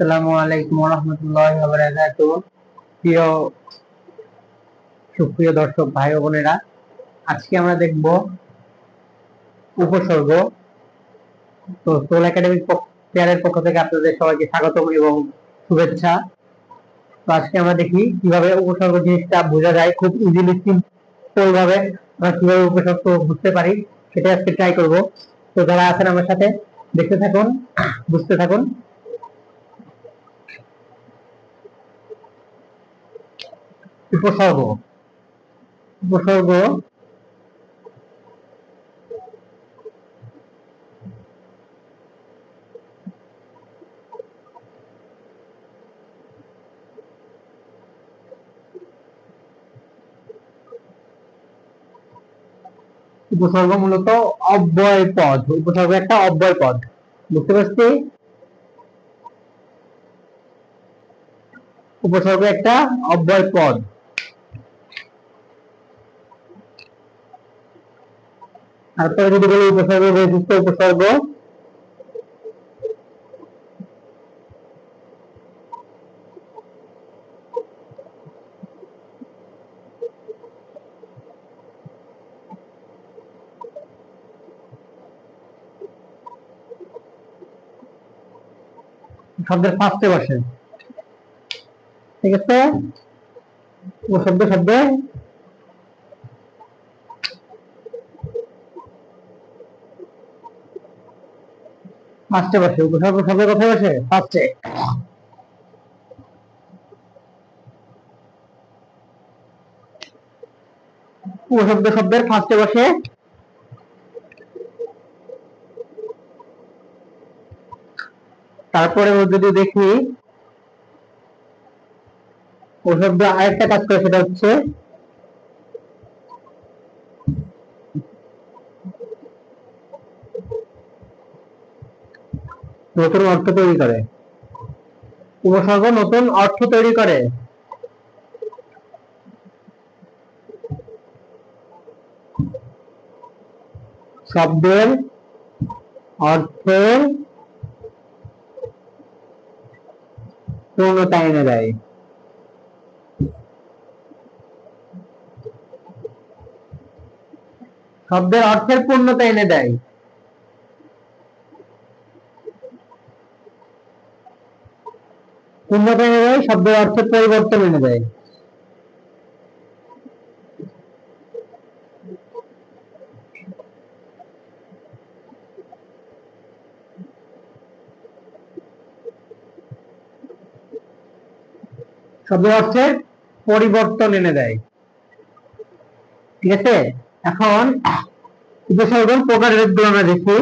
আসসালামু আলাইকুম ওয়া রাহমাতুল্লাহি ওয়া বারাকাতুহু। প্রিয় সুপ্রিয় দর্শক ভাই ও বোনেরা, আজকে আমরা দেখব উপসর্গ। তো সোল একাডেমিক পেয়ারের পক্ষ থেকে আপনাদের সবাইকে স্বাগতম এবং শুভেচ্ছা। তো আজকে আমরা দেখি কিভাবে উপসর্গ জিনিসটা বোঝা যায়, খুব ইজিলি সিম্পল ভাবে আমরা কিভাবে উপসর্গ বুঝতে পারি সেটা আজকে ট্রাই করব। তো যারা আছেন আমার সাথে দেখতে থাকুন, বুঝতে থাকুন। উপসর্গ উপসর্গ উপসর্গ মূলত অব্যয় পদ। উপসর্গ একটা অব্যয় পদ, বুঝতে পারছি। উপসর্গ একটা অব্যয় পদ। তারপরে যদি বলি উপসর্গ বৈশিষ্ট্য, উপসর্গ শব্দের ফার্স্টে বসে, ঠিক আছে। উপশব্দ শব্দে ফার্স্টে বসে। উপসর্গ শব্দের কোথায় বসে? ফার্স্টে। উপশব্দ শব্দের ফার্স্টে বসে। তারপরে যদি দেখি উপশব্দ আরেকটা কাজ করে, সেটা হচ্ছে নতুন অর্থ তৈরি করে। উপসর্গ নতুন অর্থ তৈরি করে। শব্দের অর্থের পূর্ণতা এনে দেয়। শব্দের অর্থের পূর্ণতা এনে দেয়। পূর্ণতা এনে দেয়, শব্দের অর্থের পরিবর্তন এনে দেয়। শব্দের অর্থের পরিবর্তন এনে দেয়, ঠিক আছে। এখন উপসর্গের প্রকারভেদগুলো আমরা দেখি।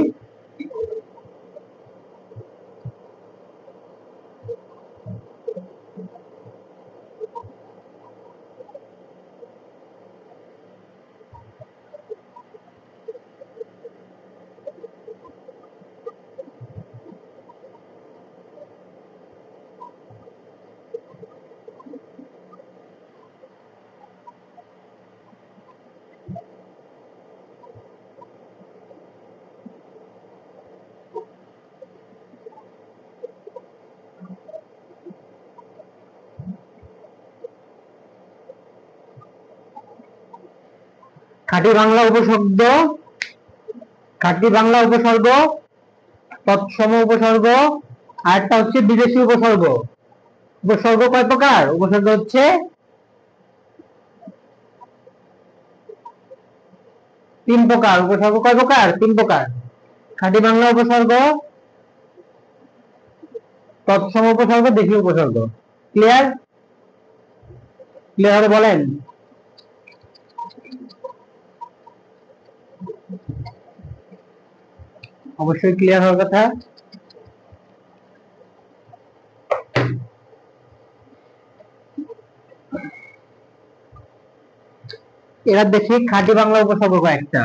খাঁটি বাংলা উপশব্দ, খাঁটি বাংলা উপসর্গ, তৎসম উপসর্গ, আরেকটা হচ্ছে বিদেশি উপসর্গ। উপসর্গ কয় প্রকার? উপসর্গ হচ্ছে তিন প্রকার। উপসর্গ কয় প্রকার? তিন প্রকার। খাঁটি বাংলা উপসর্গ, তৎসম উপসর্গ, দেশি উপসর্গ। ক্লিয়ার? ক্লিয়ার হবে বলেন। অবশ্যই ক্লিয়ার হওয়ার কথা। এরা দেখি খাঁটি বাংলা উপসর্গ কয়েকটা।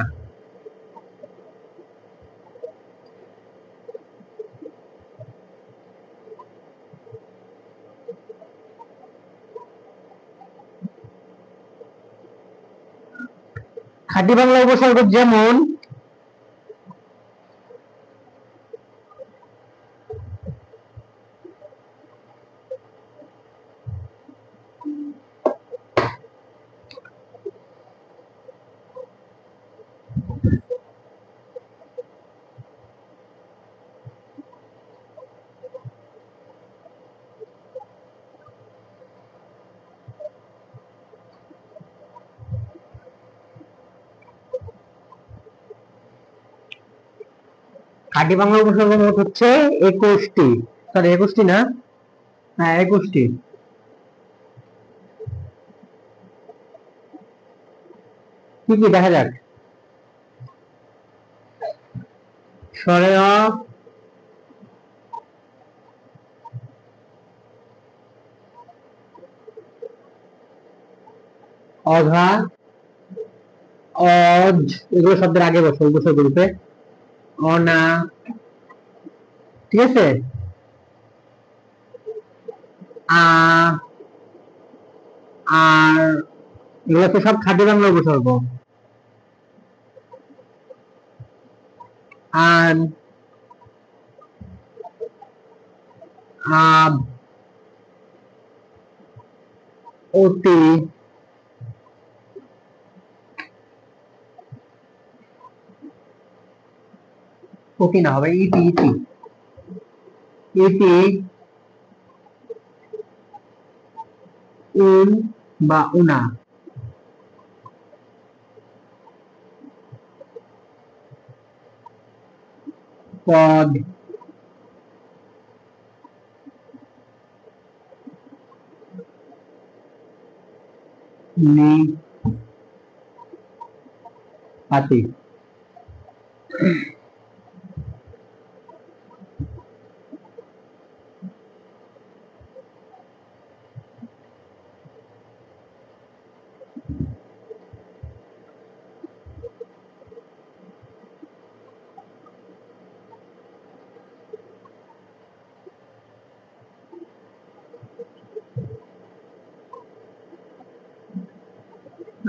খাঁটি বাংলা উপসর্গ যেমন খাঁটি বাংলা উপসর্গ মোট হচ্ছে 21টি, সরি 21টি না, হ্যাঁ 21টি। কি কি দেখা যাক। স্বরে অ, অঘা, অজ, এগুলো শব্দের আগে বসে উপসর্গ রূপে। অনা, ঠিক আছে। আ, আর, এগুলো তো সব খাঁটি বাংলা উপসর্গ। আন, আব, অতি, অতি না হবে ইতি, ইতি, ইতি, উন বা উনা, পদ, নি, পাতি।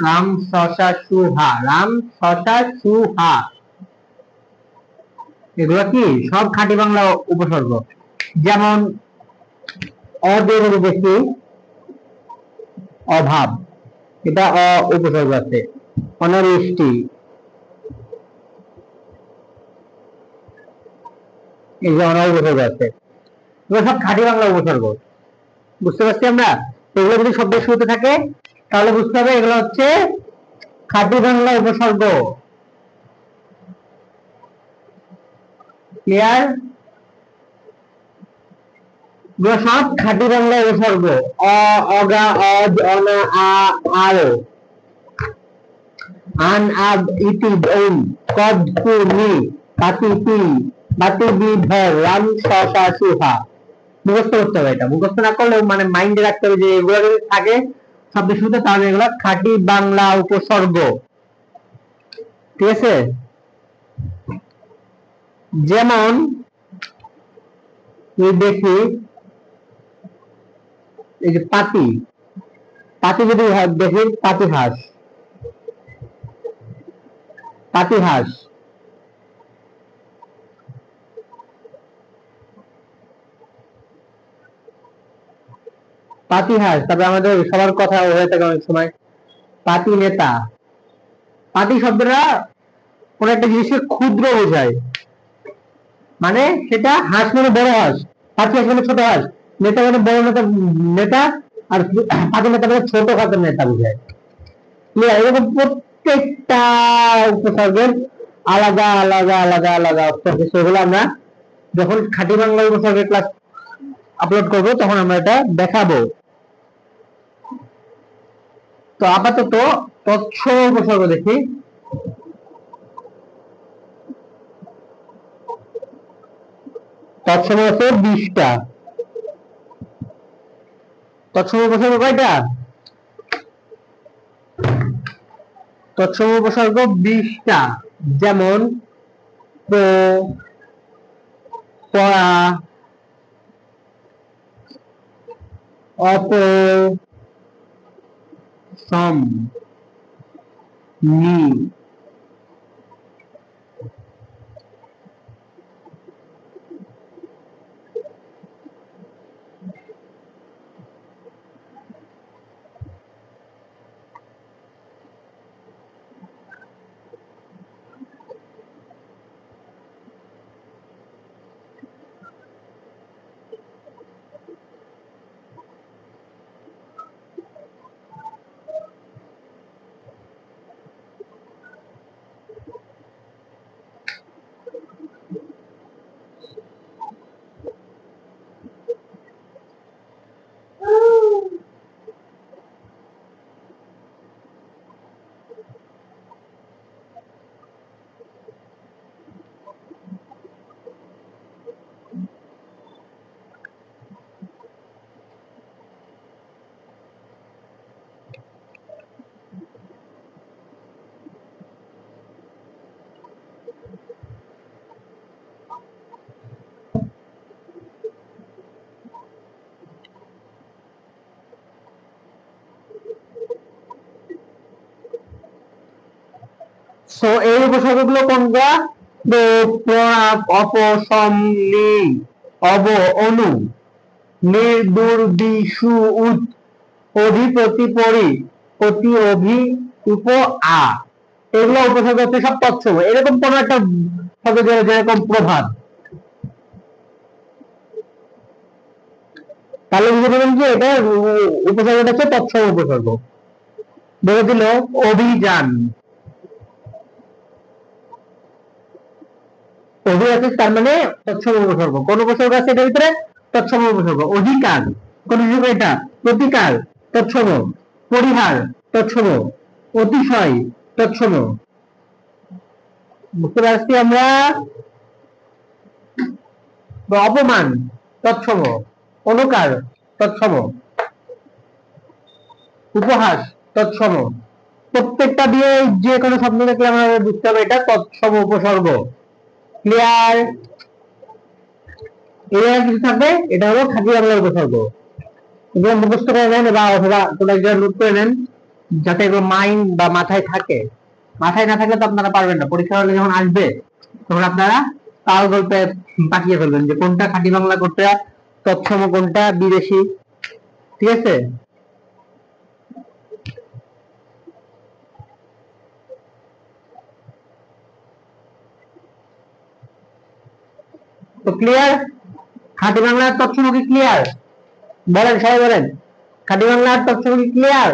রাম শশা সুহা, রাম শশা সুহা, এগুলো কি সব খাঁটি বাংলা উপসর্গ। যেমন অদের দেখি অভাব, এটা অ উপসর্গ আছে। অনাবৃষ্টি, এই যে অনা উপসর্গ আছে, এগুলো সব খাঁটি বাংলা উপসর্গ। বুঝতে পারছি আমরা। এগুলো যদি শব্দের শুরুতে থাকে তাহলে বুঝতে হবে এগুলো হচ্ছে খাঁটি বাংলা উপসর্গ। ক্লিয়ার? এগুলো সব খাঁটি বাংলা উপসর্গ। অ, অগা, অজ, অনা, আ, আরো, আন, আব, ইতি, ঔন, কদ, কু, নি, পাতি, তি, বাতি, বি, ভর, রাম শশা সুহা। মুখস্থ করতে হবে, এটা মুখস্থ না করলেও মানে মাইন্ডে রাখতে হবে যে এগুলো যদি থাকে শব্দের শুরুতে তাহলে এগুলো খাঁটি বাংলা উপসর্গ। ঠিক আছে। যেমন দেখি এই যে পাতি, পাতি যদি দেখি পাতিহাঁস, পাতিহাঁস, পাতিহাঁস। তারপরে আমাদের সবার কথা হয়ে থাকে অনেক সময় পাতি নেতা। পাতি শব্দটা কোন একটা জিনিসের ক্ষুদ্র বোঝায়, মানে সেটা হাঁস মানে বড় হাঁস, পাতি হাঁস মানে ছোট হাঁস, নেতা মানে বড় নেতা, নেতা, আর পাতি নেতা মানে ছোট খাতের নেতা বোঝায়। এরকম প্রত্যেকটা উপসর্গের আলাদা আলাদা আলাদা আলাদা অর্থ আছে। সেগুলো আমরা যখন খাঁটি বাংলা উপসর্গের ক্লাস আপলোড করব তখন আমরা এটা দেখাবো। তো আপাতত তৎসম উপসর্গ দেখি। তৎসম আছে 20টা। তৎসম উপসর্গ কয়টা? তৎসম উপসর্গ 20টা। যেমন প্র, পরা, অপর, সম, নি। সো এই উপসর্গগুলো কোনগুলা? প্রণাপ, অপশম, নি, অব, অনু, নির, দূর, বি, সু, উদ, অভি, প্রতি, পরি, অতি, অভি, উপ, আ। এগুলো উপসর্গ হচ্ছে সব তৎসম। এরকম কোন একটা শব্দ যেরকম প্রভাব, তাহলে বুঝতে পারবেন যে এটা উপসর্গটা হচ্ছে তৎসম উপসর্গ। বলে দিল অভিযান, অভি আছে তার মানে তৎসম উপসর্গ। কোন উপসর্গ আছে এটার ভিতরে? তৎসম উপসর্গ। অধিকার, কোন উপসর্গ এটা? প্রতিকার, তৎসম। পরিহার, তৎসম। অতিশয়, তৎসম। বুঝতে পারছি আমরা? অপমান, তৎসম। অনুকার, তৎসম। উপহাস, তৎসম। প্রত্যেকটা দিয়ে যে কোনো শব্দ দেখলে আমাদের বুঝতে হবে এটা তৎসম উপসর্গ। ক্লিয়ার? এর কিছু থাকবে, এটা হলো খাঁটি বাংলা উপসর্গ। এগুলো মুখস্থ করে নেন বা অথবা কোনো একটা নোট করে নেন, যাতে এগুলো মাইন্ড বা মাথায় থাকে। মাথায় না থাকলে তো আপনারা পারবেন না। পরীক্ষা হলে যখন আসবে তখন আপনারা তাল গল্পে পাঠিয়ে ফেলবেন যে কোনটা খাঁটি বাংলা, কোনটা তৎসম, কোনটা বিদেশি। ঠিক আছে? তো ক্লিয়ার? খাঁটি বাংলার তৎসম কি ক্লিয়ার? বলেন, সবাই বলেন, খাঁটি বাংলার তৎসম কি ক্লিয়ার?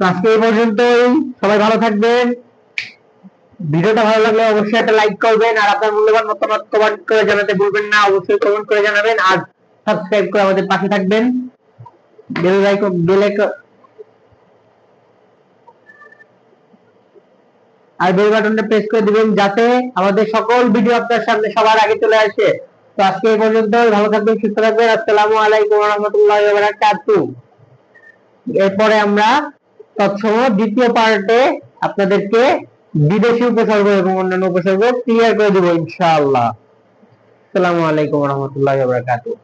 আজকে এই পর্যন্তই। সবাই ভালো থাকবেন। ভিডিওটা ভালো লাগলে অবশ্যই একটা লাইক করবেন, আর আপনার মূল্যবান মতামত কমেন্ট করে জানাতে ভুলবেন না। অবশ্যই কমেন্ট করে জানাবেন, আর সাবস্ক্রাইব করে আমাদের পাশে থাকবেন। বেল বাটনটা প্রেস করে দিবেন যাতে আমাদের সকল ভিডিও আপনার সামনে সবার আগে চলে আসে। তো আজকে এই পর্যন্ত। ভালো থাকবেন, সুস্থ থাকবেন। আসসালামু আলাইকুম ওয়া রাহমাতুল্লাহি ওয়া বারাকাতুহু। এরপরে আমরা তৎসম দ্বিতীয় পার্টে আপনাদেরকে বিদেশি উপসর্গ এবং অন্যান্য উপসর্গ ক্লিয়ার করে দেবো ইনশাআল্লাহ। আসসালামু আলাইকুম ওয়া রাহমাতুল্লাহি ওয়া বারাকাতুহু।